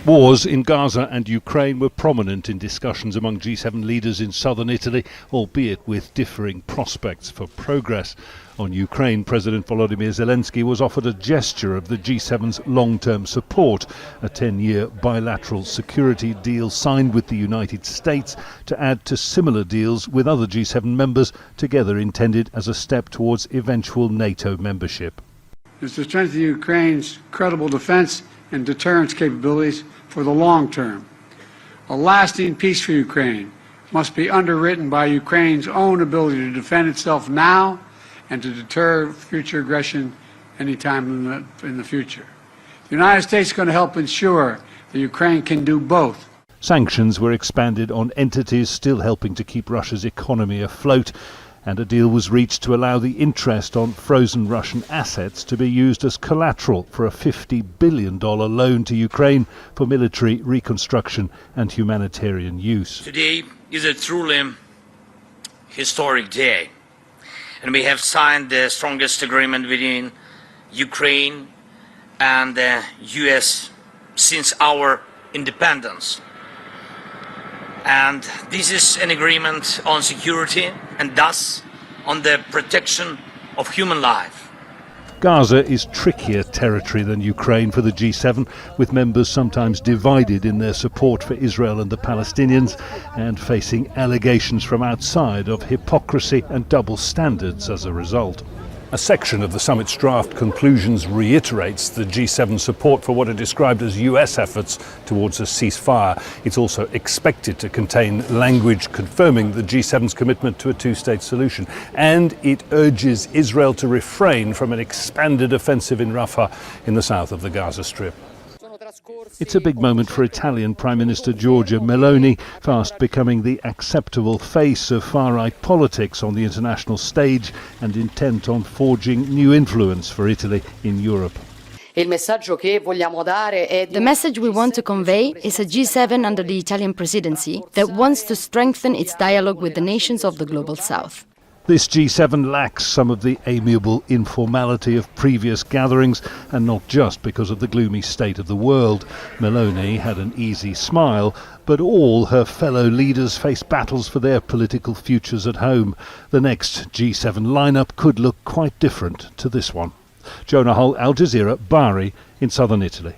Wars in Gaza and Ukraine were prominent in discussions among G7 leaders in southern Italy, albeit with differing prospects for progress. On Ukraine, President Volodymyr Zelensky was offered a gesture of the G7's long-term support, a 10-year bilateral security deal signed with the United States to add to similar deals with other G7 members, together intended as a step towards eventual NATO membership. Is to strengthen Ukraine's credible defense and deterrence capabilities for the long term. A lasting peace for Ukraine must be underwritten by Ukraine's own ability to defend itself now and to deter future aggression anytime in the future. The United States is going to help ensure that Ukraine can do both. Sanctions were expanded on entities still helping to keep Russia's economy afloat, and a deal was reached to allow the interest on frozen Russian assets to be used as collateral for a $50 billion loan to Ukraine for military reconstruction and humanitarian use. Today is a truly historic day, and we have signed the strongest agreement between Ukraine and the US since our independence. And this is an agreement on security and thus on the protection of human life. Gaza is trickier territory than Ukraine for the G7, with members sometimes divided in their support for Israel and the Palestinians and facing allegations from outside of hypocrisy and double standards as a result. A section of the summit's draft conclusions reiterates the G7 support for what are described as US efforts towards a ceasefire. It's also expected to contain language confirming the G7's commitment to a two-state solution. And it urges Israel to refrain from an expanded offensive in Rafah in the south of the Gaza Strip. It's a big moment for Italian Prime Minister Giorgia Meloni, fast becoming the acceptable face of far-right politics on the international stage and intent on forging new influence for Italy in Europe. The message we want to convey is a G7 under the Italian presidency that wants to strengthen its dialogue with the nations of the Global South. This G7 lacks some of the amiable informality of previous gatherings, and not just because of the gloomy state of the world. Meloni had an easy smile, but all her fellow leaders face battles for their political futures at home. The next G7 lineup could look quite different to this one. Jonah Hull, Al Jazeera, Bari in southern Italy.